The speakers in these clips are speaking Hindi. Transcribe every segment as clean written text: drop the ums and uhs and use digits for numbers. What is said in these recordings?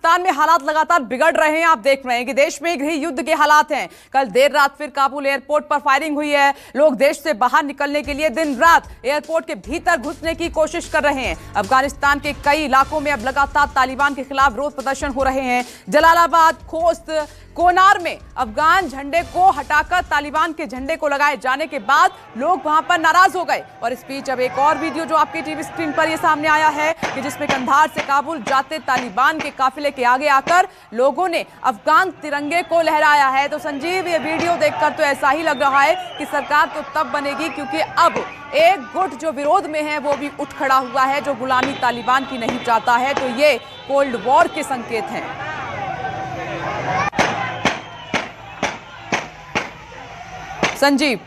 अफगानिस्तान में हालात लगातार बिगड़ रहे हैं। आप देख रहे हैं कि देश में गृह युद्ध के हालात हैं। कल देर रात फिर काबुल एयरपोर्ट पर फायरिंग हुई है। लोग देश से बाहर निकलने के लिए दिन रात एयरपोर्ट के भीतर घुसने की कोशिश कर रहे हैं। अफगानिस्तान के कई इलाकों में अब लगातार तालिबान के खिलाफ विरोध प्रदर्शन हो रहे हैं। जलालाबाद, खोस्त, कोनार में अफगान झंडे को हटाकर तालिबान के झंडे को लगाए जाने के बाद लोग वहां पर नाराज हो गए। और इस बीच अब एक और वीडियो जो आपके टीवी स्क्रीन पर ये सामने आया है कि जिसमें कंधार से काबुल जाते तालिबान के काफिले के आगे आकर लोगों ने अफगान तिरंगे को लहराया है। तो संजीव, ये वीडियो देखकर तो ऐसा ही लग रहा है कि सरकार तो तब बनेगी क्योंकि अब एक गुट जो विरोध में है वो भी उठ खड़ा हुआ है, जो गुलामी तालिबान की नहीं चाहता है। तो ये कोल्ड वॉर के संकेत हैं। संजीव,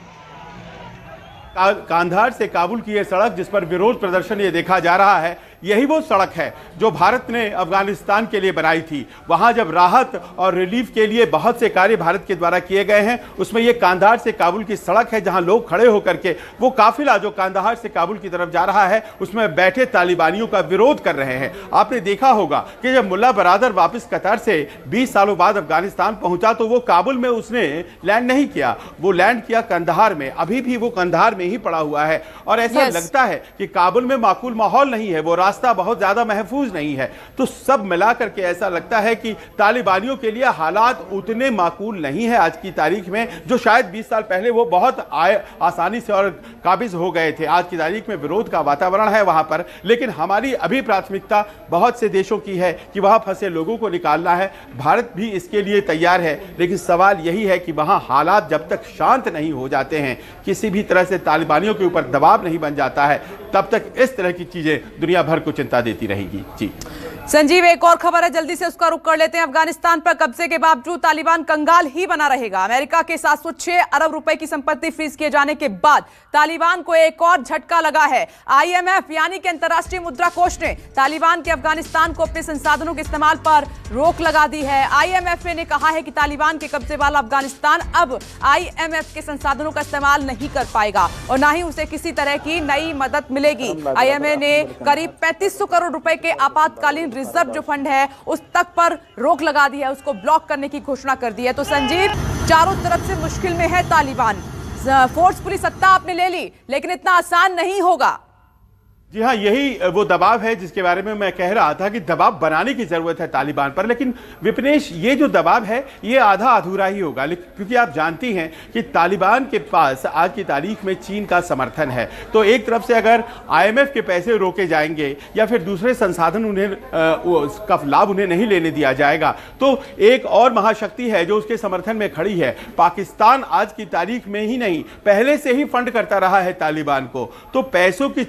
कांधार से काबुल की यह सड़क जिस पर विरोध प्रदर्शन ये देखा जा रहा है, यही वो सड़क है जो भारत ने अफगानिस्तान के लिए बनाई थी। वहां जब राहत और रिलीफ के लिए बहुत से कार्य भारत के द्वारा किए गए हैं, उसमें ये कांधार से काबुल की सड़क है जहां लोग खड़े होकर के वो काफिला जो कांधार से काबुल की तरफ जा रहा है उसमें बैठे तालिबानियों का विरोध कर रहे हैं। आपने देखा होगा कि जब मुल्ला बरादर वापस कतर से 20 सालों बाद अफगानिस्तान पहुंचा तो वो काबुल में उसने लैंड नहीं किया, वो लैंड किया कंधार में। अभी भी वो कंधार में ही पड़ा हुआ है और ऐसा लगता है कि काबुल में माकूल माहौल नहीं है, वो रास्ता बहुत ज्यादा महफूज नहीं है। तो सब मिलाकर के ऐसा लगता है कि तालिबानियों के लिए हालात उतने माकूल नहीं है आज की तारीख में, जो शायद 20 साल पहले वो बहुत आसानी से और काबिज हो गए थे। आज की तारीख में विरोध का वातावरण है वहां पर, लेकिन हमारी अभी प्राथमिकता बहुत से देशों की है कि वहां फंसे लोगों को निकालना है। भारत भी इसके लिए तैयार है, लेकिन सवाल यही है कि वहां हालात जब तक शांत नहीं हो जाते हैं, किसी भी तरह से तालिबानियों के ऊपर दबाव नहीं बन जाता है, तब तक इस तरह की चीजें दुनिया भर को चिंता देती रहेगी। जी संजीव, एक और खबर है, जल्दी से उसका रुख कर लेते हैं। अफगानिस्तान पर कब्जे के बावजूद तालिबान कंगाल ही बना रहेगा। अमेरिका के 706 अरब रुपए की संपत्ति फ्रीज किए जाने के बाद तालिबान को एक और झटका लगा है। IMF यानी कि अंतर्राष्ट्रीय मुद्रा कोष ने तालिबान के अफगानिस्तान को अपने संसाधनों के इस्तेमाल पर रोक लगा दी है। IMF ने कहा है कि तालिबान के कब्जे वाला अफगानिस्तान अब IMF के संसाधनों का इस्तेमाल नहीं कर पाएगा और ना ही उसे किसी तरह की नई मदद मिलेगी। IMF ने करीब 3500 करोड़ रुपए के आपातकालीन रिजर्व जो फंड है उस तक पर रोक लगा दी है, उसको ब्लॉक करने की घोषणा कर दी है। तो संजीव, चारों तरफ से मुश्किल में है तालिबान। फोर्सफुली सत्ता आपने ले ली, लेकिन इतना आसान नहीं होगा। जी हाँ, यही वो दबाव है जिसके बारे में मैं कह रहा था कि दबाव बनाने की जरूरत है तालिबान पर। लेकिन विपनेश, ये जो दबाव है ये आधा अधूरा ही होगा, क्योंकि आप जानती हैं कि तालिबान के पास आज की तारीख में चीन का समर्थन है। तो एक तरफ से अगर IMF के पैसे रोके जाएंगे या फिर दूसरे संसाधन उसका लाभ उन्हें नहीं लेने दिया जाएगा, तो एक और महाशक्ति है जो उसके समर्थन में खड़ी है। पाकिस्तान आज की तारीख में ही नहीं, पहले से ही फंड करता रहा है तालिबान को। तो पैसों की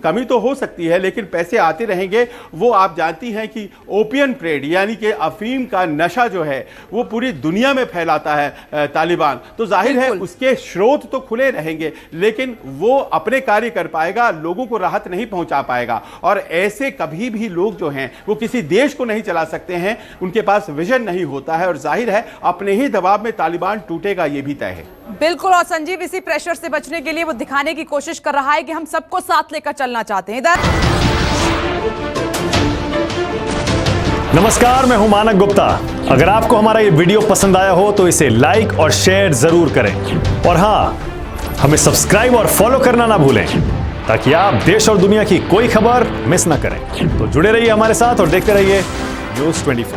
कमी तो हो सकती है, लेकिन पैसे आते रहेंगे। वो आप जानती हैं कि ओपियम ट्रेड यानी कि अफीम का नशा जो है वो पूरी दुनिया में फैलाता है तालिबान। तो जाहिर है उसके स्रोत तो खुले रहेंगे, लेकिन वो अपने कार्य कर पाएगा, लोगों को राहत नहीं पहुंचा पाएगा। और ऐसे कभी भी लोग जो हैं वो किसी देश को नहीं चला सकते हैं, उनके पास विजन नहीं होता है और जाहिर है अपने ही दबाव में तालिबान टूटेगा, ये भी तय है। बिल्कुल। और संजीव, इसी प्रेशर से बचने के लिए वो दिखाने की कोशिश कर रहा है कि हम सबको साथ लेकर चलना चाहते हैं। इधर नमस्कार, मैं हूं मानक गुप्ता। अगर आपको हमारा ये वीडियो पसंद आया हो तो इसे लाइक और शेयर जरूर करें और हां, हमें सब्सक्राइब और फॉलो करना ना भूलें ताकि आप देश और दुनिया की कोई खबर मिस ना करें। तो जुड़े रहिए हमारे साथ और देखते रहिए न्यूज़ 24।